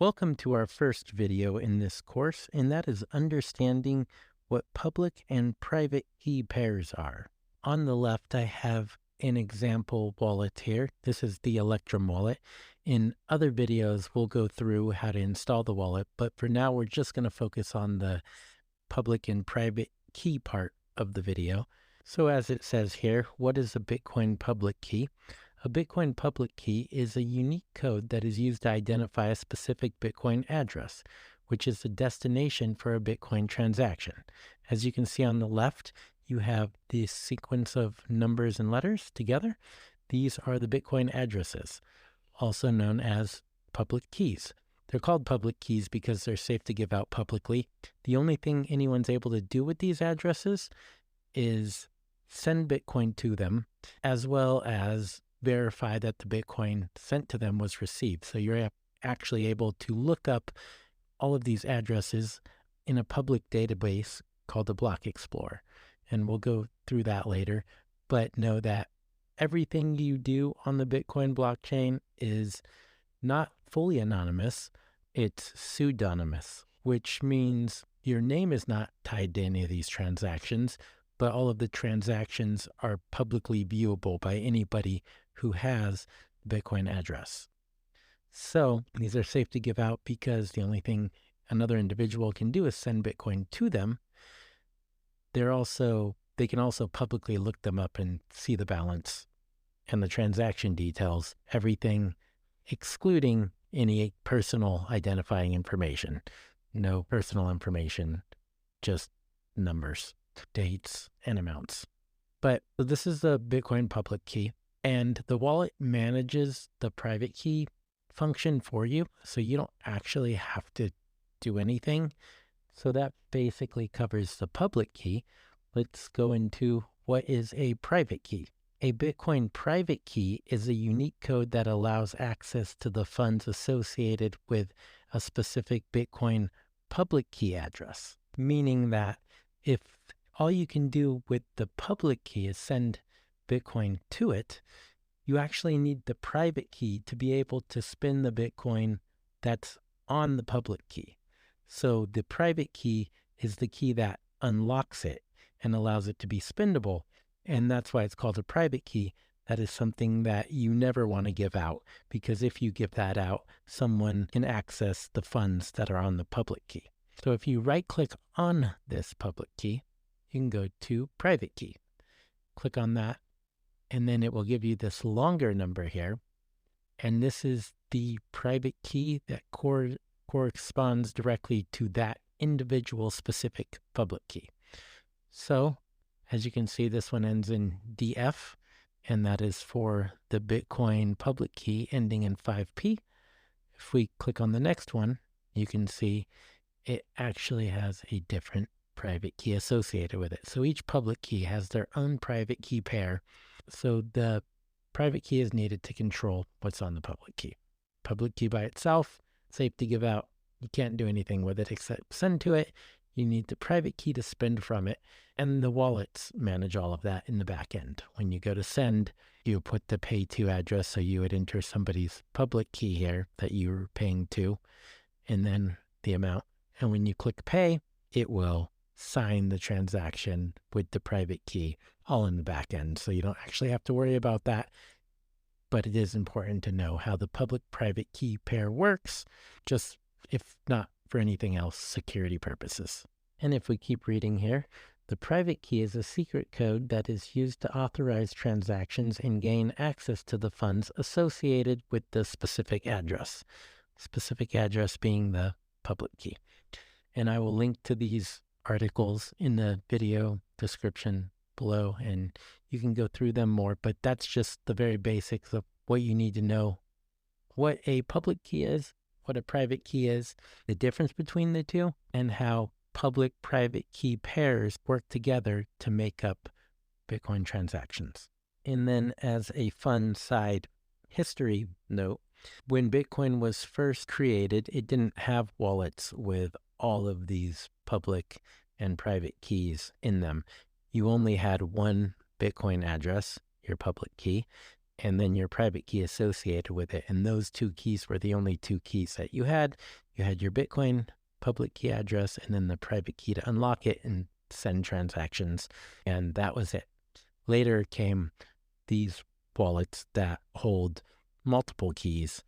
Welcome to our first video in this course, and that is understanding what public and private key pairs are. On the left, I have an example wallet here. This is the Electrum wallet. In other videos, we'll go through how to install the wallet, but for now, we're just going to focus on the public and private key part of the video. So as it says here, what is a Bitcoin public key? A Bitcoin public key is a unique code that is used to identify a specific Bitcoin address, which is the destination for a Bitcoin transaction. As you can see on the left, you have the sequence of numbers and letters together. These are the Bitcoin addresses, also known as public keys. They're called public keys because they're safe to give out publicly. The only thing anyone's able to do with these addresses is send Bitcoin to them, as well as verify that the Bitcoin sent to them was received. So you're actually able to look up all of these addresses in a public database called the Block Explorer. And we'll go through that later. But know that everything you do on the Bitcoin blockchain is not fully anonymous. It's pseudonymous, which means your name is not tied to any of these transactions, but all of the transactions are publicly viewable by anybody who has the Bitcoin address. So these are safe to give out because the only thing another individual can do is send Bitcoin to them. They can also publicly look them up and see the balance and the transaction details, everything excluding any personal identifying information. No personal information, just numbers, dates, and amounts. But this is the Bitcoin public key, and the wallet manages the private key function for you, so you don't actually have to do anything. So that basically covers the public key. Let's go into what is a private key. A Bitcoin private key is a unique code that allows access to the funds associated with a specific Bitcoin public key address, meaning that if all you can do with the public key is send Bitcoin to it, you actually need the private key to be able to spin the Bitcoin that's on the public key. So the private key is the key that unlocks it and allows it to be spendable. And that's why it's called a private key. That is something that you never want to give out, because if you give that out, someone can access the funds that are on the public key. So if you right-click on this public key, you can go to private key. Click on that, and then it will give you this longer number here. And this is the private key that corresponds directly to that individual specific public key. So as you can see, this one ends in DF, and that is for the Bitcoin public key ending in 5P. If we click on the next one, you can see it actually has a different private key associated with it. So each public key has their own private key pair. So the private key is needed to control what's on the public key. Public key by itself, safe to give out. You can't do anything with it except send to it. You need the private key to spend from it, and the wallets manage all of that in the back end. When you go to send, you put the pay to address, so you would enter somebody's public key here that you were paying to, and then the amount. And when you click pay, it will sign the transaction with the private key all in the back end. So you don't actually have to worry about that. But it is important to know how the public-private key pair works, just if not for anything else, security purposes. And if we keep reading here, the private key is a secret code that is used to authorize transactions and gain access to the funds associated with the specific address being the public key. And I will link to these articles in the video description below, and you can go through them more, but that's just the very basics of what you need to know: what a public key is, what a private key is, the difference between the two, and how public-private key pairs work together to make up Bitcoin transactions. And then as a fun side history note, when Bitcoin was first created, it didn't have wallets with all of these public and private keys in them. You only had one Bitcoin address, your public key, and then your private key associated with it. And those two keys were the only two keys that you had. You had your Bitcoin public key address and then the private key to unlock it and send transactions. And that was it. Later came these wallets that hold multiple keys.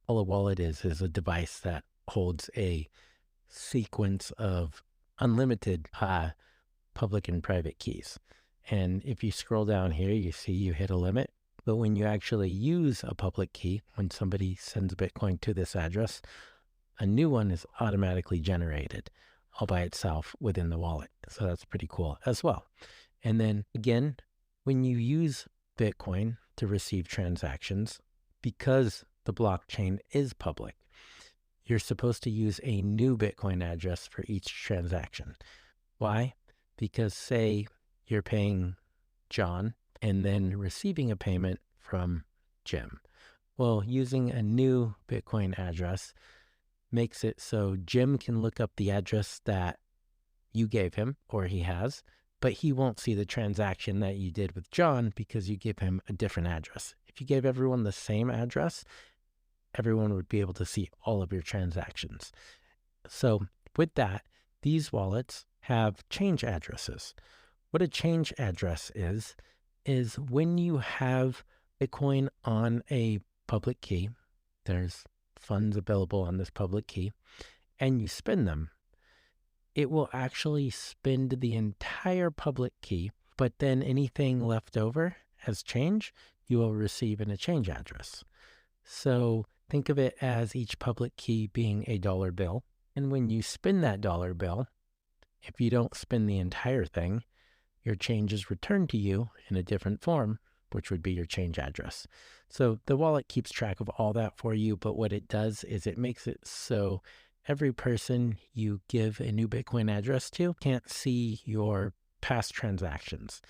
All a wallet is a device that holds a sequence of unlimited public and private keys. And if you scroll down here, you see you hit a limit. But when you actually use a public key, when somebody sends Bitcoin to this address, a new one is automatically generated all by itself within the wallet. So that's pretty cool as well. And then again, when you use Bitcoin to receive transactions, because the blockchain is public, you're supposed to use a new Bitcoin address for each transaction. Why? Because say you're paying John and then receiving a payment from Jim. Well, using a new Bitcoin address makes it so Jim can look up the address that you gave him or he has, but he won't see the transaction that you did with John because you give him a different address. If you gave everyone the same address, everyone would be able to see all of your transactions. So with that, these wallets have change addresses. What a change address is when you have Bitcoin on a public key, there's funds available on this public key, and you spend them, it will actually spend the entire public key, but then anything left over as change, you will receive in a change address. So think of it as each public key being a dollar bill. And when you spin that dollar bill, if you don't spin the entire thing, your change is returned to you in a different form, which would be your change address. So the wallet keeps track of all that for you, but what it does is it makes it so every person you give a new Bitcoin address to can't see your past transactions.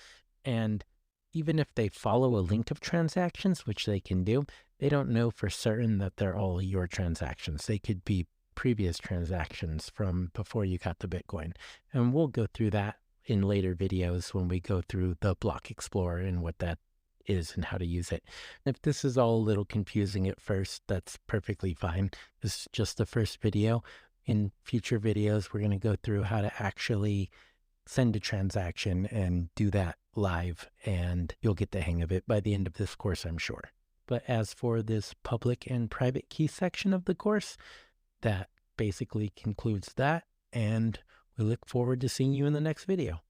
And even if they follow a link of transactions, which they can do, they don't know for certain that they're all your transactions. They could be previous transactions from before you got the Bitcoin. And we'll go through that in later videos when we go through the Block Explorer and what that is and how to use it. If this is all a little confusing at first, that's perfectly fine. This is just the first video. In future videos, we're going to go through how to actually send a transaction and do that live, and you'll get the hang of it by the end of this course, I'm sure. But as for this public and private key section of the course, that basically concludes that, and we look forward to seeing you in the next video.